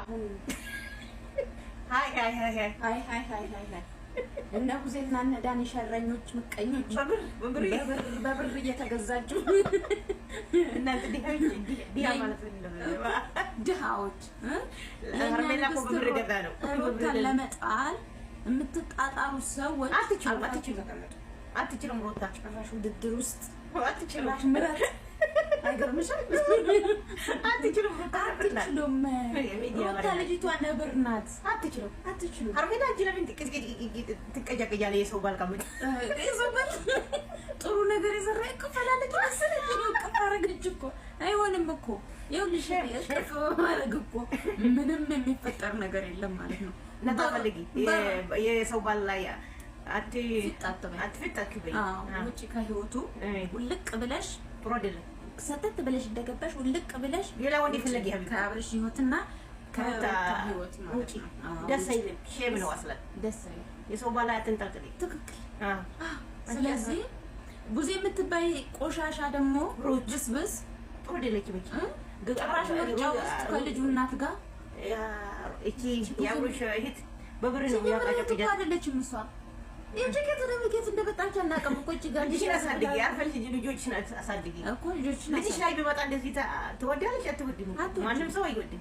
ሃይ እና ጉዜና እነ ዳኒ ሸረኞች ምቀኞች በብር እየተገዛችሁ እናንተ ዲያ ማለት ነው ድሃዎች ለሀርሜላ በብር ገዛ ነው ሩታን ለመጣል የምትጣጣሩ ሰዎች አትችሉም ሩታ ጭራሽ ውድድር ውስጥ አትችሉም ምራት አይገርምሽም አትችሉም ሩታ ልጅቷ ነብር ናት አትችሉም ሀርሜላ አንቺ ለምን ትቀጃቀጃለ የሰው ባል ቀምጥ ይዘበል ጥሩ ነገር የሰራ ይከፈላለች መሰለኝ ይቅፍ አረገች እኮ አይሆንም እኮ ይኸውልሽ ይቅፍ ማረግ እኮ ምንም የሚፈጠር ነገር የለም ማለት ነው ነታ ፈልጊ የሰው ባል ላይ አትፍጣትበይ ውጪ ከህይወቱ ውልቅ ብለሽ ጥሩ አይደለም ሰተት ብለሽ እንደገባሽ ውልቅ ብለሽ ሌላ ወንድ ይፈልግ ይሄ ከአብርሽ ህይወትና ከሩታ ህይወት ውጪ ደስ አይልም ሼም ነው አስለን ደስ አይልም የሰው ባል አትንጠልጥሊ ትክክል ስለዚህ ቡዜ የምትባይ ቆሻሻ ደግሞ ብስብስ ጥሩ አይደለችም ጭራሽ ምርጫ ውስጥ ከልጁ እናት ጋር እቺ ያብሩሽ እህት በብር ነው ያቃጨቀ አይደለችም እሷ የጀከተ ለምከት እንደበጣች አናቀም እኮ እቺ ጋር ልጅ አሳድጊ ያፈልጅ ልጆችን አሳድጊ እኮ ልጆችን ልጅሽ ላይ ቢመጣ እንደዚህ ትወዳለሽ አትወድም ማንም ሰው አይወድም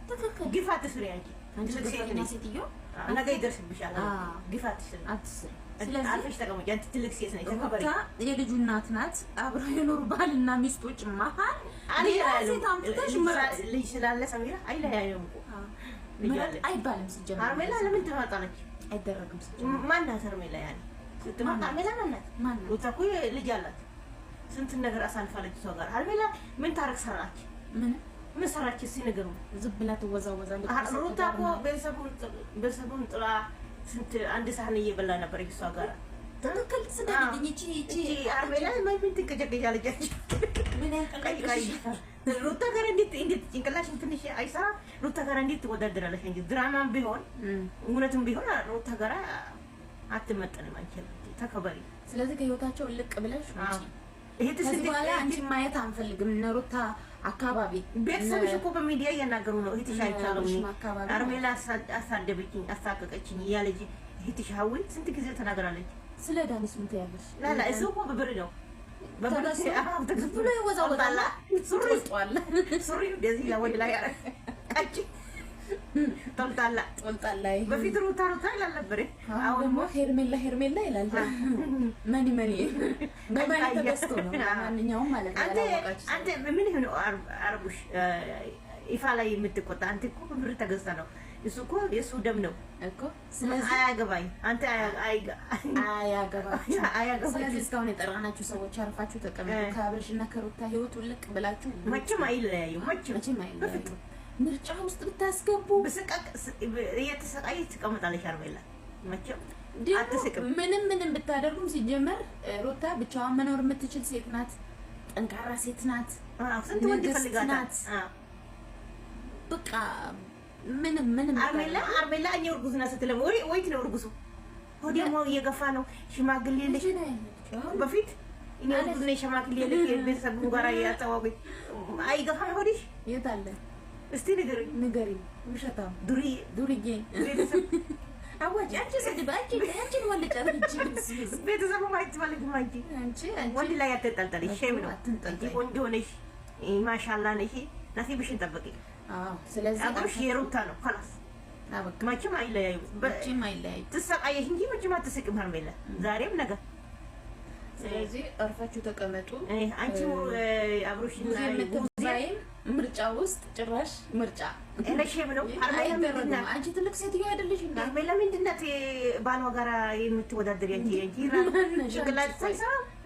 ግፋት ትስሪ አንቺ ትልቅ ሴትዮ ነገ ይደርስብሻል ግፋት ትስሪ ስለዚህ አልፈሽ ተቀመጪ አንቺ ትልቅ ሴት ነሽ ተከበሪ የልጁ እናት ናት አብረው የኖሩ ባልና ሚስቶች መሃል ሴት አምጥተሽ ምራት ልጅ ስላለ ሰሚራ አይለያዩም ልጅ አለ አይባልም ሲጀምር ሀርሜላ ለምን ትመጣለች አይደረግም ሲጀምር ማናት ሀርሜላ ያለ ስትመጣ ሀርሜላ ማናት ሩታ እኮ ልጅ አላት ስንት ነገር አሳልፋለች ሰው ጋር ሀርሜላ ምን ታረግ ሰራች ምን ሰራች እስኪ ንገሩ ዝም ብላ ትወዛወዛለች ሩታ እኮ ቤተሰቡን ጥላ ስንት አንድ ሳህን እየበላ ነበር እሷ ጋር ትክክል ስለኝ እቺ ሀርሜላ ምን ትቀጨቀጫለች ምን ያቀቀሽ ሩታ ጋር እንዴት ጭንቅላሽን ትንሽ አይሰራ ሩታ ጋር እንዴት ትወዳደራለሽ እንጂ ድራማም ቢሆን እውነትም ቢሆን ሩታ ጋር አትመጠንም አንቺ ተከበሪ ስለዚህ ከህይወታቸው ልቅ ብለሽ ውጪ ይሄ ከዚህ በኋላ አንቺ ማየት አንፈልግም እነ ሩታ አካባቢ ቤተሰብሽ እኮ በሚዲያ እያናገሩ ነው እህትሽ አይቻለሁ ሀርሜላ አሳደበችኝ አሳቀቀችኝ እያለች እህትሽ ሀዊ ስንት ጊዜ ተናግራለች ስለ ዳኒስ ምን ትያለሽ ላላ እሱ እኮ በብር ነው በብር ብሎ ይወዛወዛል ሱሪ እንደዚህ ለወንድ ላይ ቀጭ ጦልጣላ በፊት ሩታ ይላል ነበር አሁን ደግሞ ሄርሜላ ይላል ማኒ በማን ተበስቶ ነው ማንኛውም ማለት ነው አንተ ምን ይሁን አርቡሽ ይፋ ላይ የምትቆጣ አንተ እኮ በብር ተገዝታ ነው እሱ እኮ የሱ ደም ነው እኮ ስለዚህ አያገባኝ አንተ አያገባኝ ስለዚህ እስካሁን የጠራናችሁ ሰዎች አርፋችሁ ተቀመጡ ከአብርሽና ከሩታ ህይወት ልቅ ብላችሁ መቼም አይለያዩ መቼም አይለያዩ ምርጫ ውስጥ ብታስገቡ በስቃቅ እየተሰቃየች ትቀመጣለች ሀርሜላ መቼም አትስቅም ምንም ብታደርጉም ሲጀመር ሩታ ብቻዋን መኖር የምትችል ሴት ናት ጠንካራ ሴት ናት ስንት ወንድ ይፈልጋታል በቃ ምንም ሀርሜላ እኔ እርጉዝ ናት ስትለው ወይት ነው እርጉዙ ሆዴሞ እየገፋ ነው ሽማግሌ ልጅ በፊት እኔ እርጉዝ ነኝ ሽማግሌ ልጅ ቤተሰብ ጋር ያጣዋወኝ አይገፋም ሆዴሽ የት አለ እስቲ ንገሪ ውሸታም ዱርዬ ቤተሰብ አዋጭ አንቺ ሰድባ አንቺ ወልጨት ቤተሰቡ ማይት ማለት አንቺ ወንድ ላይ አትጠልጠልሽ ሼም ነው አትንጠልጠይ ቆንጆ ነሽ ማሻአላ ነሽ ነሲብሽን ጠብቂ ስለዚህ አብርሽ የሩታ ነው خلاص መቼም አይለያዩ ትሰቃየሽ እንጂ መቼም አትስቅም ሀርሜላ ዛሬም ነገር ስለዚህ አርፋችሁ ተቀመጡ አንቺ አብርሽና ምርጫ ውስጥ ጭራሽ ምርጫ እለሽም ነው ሀርሜላ አንቺ ትልቅ ሴትዮ አይደለሽ እንዴ ሀርሜላ ምንድነው ባሏ ጋር የምትወዳደር አንቺ ጭንቅላት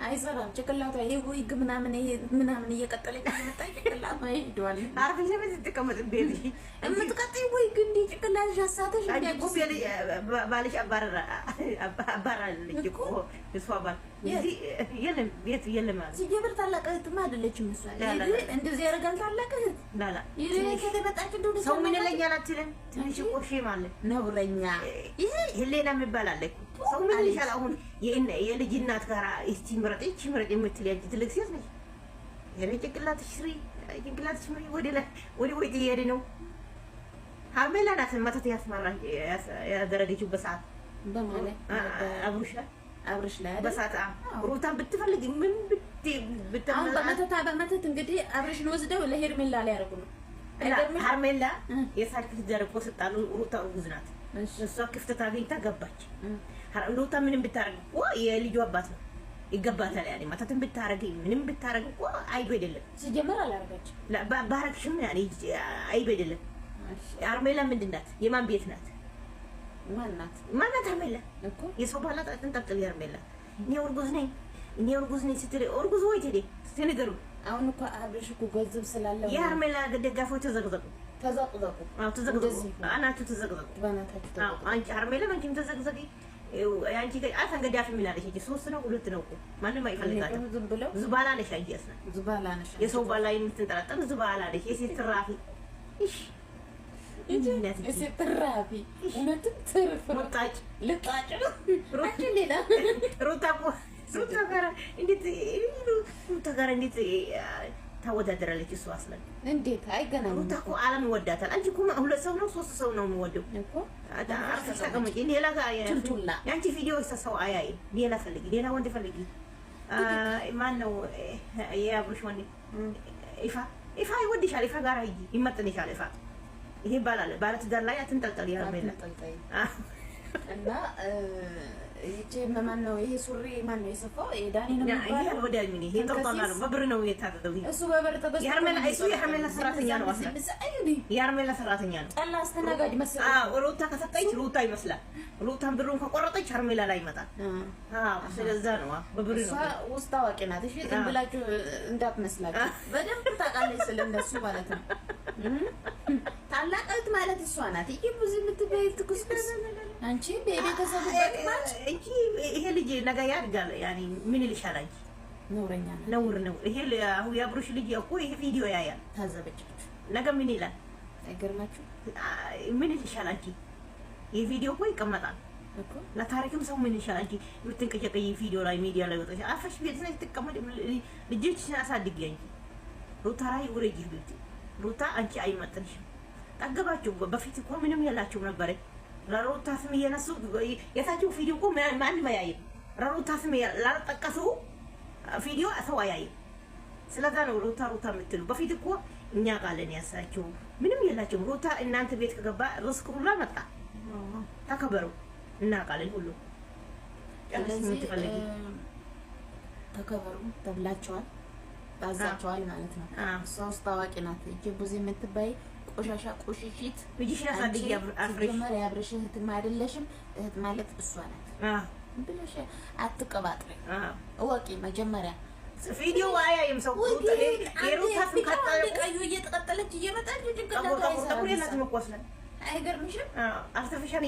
አይሰራም ጭንቅላቷ ይሄ ዊግ ምናምን እየቀጠለች መጣ ጭንቅላቷ ይሄዳል ሀርሜላ ምን ትቀመጥ ቤት የምትቀጥይ ዊግ እንዴ ጭንቅላትሽ አሳተሽ እንዴ ባልሽ አባራለች እኮ እሷ ባል የለም ቤት የለም ማለት ሲጀምር ታላቅ እህትማ አይደለችም እሷ እንደዚህ ያረጋል ታላቅ እህት ላላ ይሄ ከተበጣች እንደው ሰው ምን ይለኛል አትልም ትንሽ ቆሼ ማለት ነውረኛ ይሄ ህሌና የሚባል አለ ሰው ምን ይሻል አሁን የልጅ እናት ጋር እስቲ ምረጥ የምትል ያንቺ ትልቅ ሴት ነሽ የኔ ጭንቅላትሽ ስሪ ጭንቅላትሽ ወደ እየሄደ ነው ሀርሜላ ናት መተት ያደረገችው በሰዓት በማለት አብርሽ ላይ በሰዓት ሩታን ብትፈልግ ምን አሁን በመተት እንግዲህ አብርሽን ወስደው ለሄርሜላ ላይ ያደርጉ ነው። ሀርሜላ የሳልክ ዘርቆ ስጣሉ ሩታ እርጉዝ ናት። እሷ ክፍተት አግኝታ ገባች። ሩታ ምንም ብታረግ የልጁ አባት ነው ይገባታል። ያኔ መተትን ብታረግ ምንም ብታረግ አይዶ አይደለም ሲጀመር አላረጋች ባረክሽም ያኔ አይዶ አይደለም። ሀርሜላ ምንድን ናት? የማን ቤት ናት? ማናት ሀርሜላ እኮ የሰው ባላ ተንጠልጥል ሀርሜላ እኔ እርጉዝ ነኝ ስትል እርጉዝ ወይ ትዴ ሲነገሩ አሁን እኮ አብርሽ እኮ ገንዘብ ስላለው የሀርሜላ ደጋፊዎች ተዘቅዘቁ። ተዘቅዘቁ አናቱ ተዘቅዘቁ። አንቺ ሀርሜላ አንቺም ተዘቅዘቂ። አንቺ አተንገዳፊ ምን አለሽ? እጂ 3 ነው 2 ነው እኮ ማንም አይፈልጋትም። ዝባላ ነሽ። አየስና ዝባላ ነሽ። የሰው ባላ የምትንጠራጠር ዝባላ ነሽ። የሴት ትራፊ እሺ ትራፊ እውነትም ትርፍ ወጣጭ ልጣጭ አንቺ ሌላ ሩታ ጋር እንዴት ታወዳደራለች? እሱ አስለን እንዴት አይገናኝም። ሩታ እኮ ዓለም ይወዳታል። አንቺ እኮ 2 ሰው ነው 3 ሰው ነው የሚወደው እኮ ተቀመጪ። ሌላ ጋር ያንቺ ቪዲዮ ሰው አያይም። ሌላ ፈልጊ፣ ሌላ ወንድ ፈልጊ። ማን ነው የአብርሽ ወንድ? ይፋ ይወድሻል። ይፋ ጋር ሂጂ፣ ይመጥንሻል። ይሄ ባለ ትዳር ላይ አትንጠልጠል። ያርሜላ እና ይሄ ማን ነው? ይሄ ሱሪ ማን ነው የሰፋው? የዳኒ ነው የሚባለው። ይሄ ወዲያ ምን ይሄ ተቆጣና ነው በብር ነው የታጠቀው። እሱ በብር ተገዝቶ የሀርሜላ ሰራተኛ ነው። የሀርሜላ ሰራተኛ ነው። ጠላ አስተናጋጅ መሰለኝ። ሩታ ከሰጠች ሩታ ይመስላል። ሩታን ብሩን ከቆረጠች ሀርሜላ ላይ ይመጣል። ስለዛ ነው በብር ነው። እሷ ውስጥ አዋቂ ናት። እሺ ዝም ብላችሁ እንዳትመስላችሁ። በደንብ ታውቃለች ስለነሱ ማለት ነው። ታላቀት ማለት እሷ ናት። ይሄ ብዙ የምትበይ ትኩስኩስ አንቺ በቤተሰብ ማለት እንጂ ይሄ ልጅ ነገ ያድጋል። ያኔ ምን ይልሻል? አንቺ ነውረኛ ነው። ይሄ አሁን የአብርሽ ልጅ እኮ ይሄ ቪዲዮ ያያል። ታዘበች ነገ ምን ይላል? አይገርማችሁ? ምን ይልሻል? አንቺ ይሄ ቪዲዮ እኮ ይቀመጣል እኮ ለታሪክም ሰው ምን ይልሻል? አንቺ የምትንቀጨቀይ ቪዲዮ ላይ ሚዲያ ላይ ወጣሽ አፈሽ ቤት ላይ ተቀመጥ ልጅሽን አሳድጊ። አንቺ ሩታ ላይ ወረጂ ልጅ ሩታ አንቺ አይመጥንሽም። ጠገባችሁ። በፊት እኮ ምንም የላችሁ ነበር። ለሩታ ስም እየነሱ የታችሁ ቪዲዮ እኮ ማንም አያይም። ለሩታ ስም ላልጠቀሱ ቪዲዮ ሰው አያይም። ስለዛ ነው ሩታ የምትሉ። በፊት እኮ እኛ ቃለን ያሳችሁ ምንም የላችሁም። ሩታ እናንተ ቤት ከገባ ርስቅ ሁሉ መጣ። ተከበሩ እና ቃለን ሁሉ ተከበሩ ተብላችኋል፣ ባዛችኋል ማለት ነው። እሷ ታዋቂ ናት። እጅ ብዙ የምትባይ ቆሻሻ ቆሽሽት ልጅሽ ያሳድግ አፍሬሽ መጀመሪያ አብርሽ እህትም አይደለሽም። እህት ማለት እሷ ናት ብለሽ አትቀባጥሪ። እወቂ መጀመሪያ ቪዲዮ አያይም ሰው የሩታ ቀዩ እየተቀጠለች እየመጣች ጭንቅላቷ አይገርምሽም? አርቲፊሻል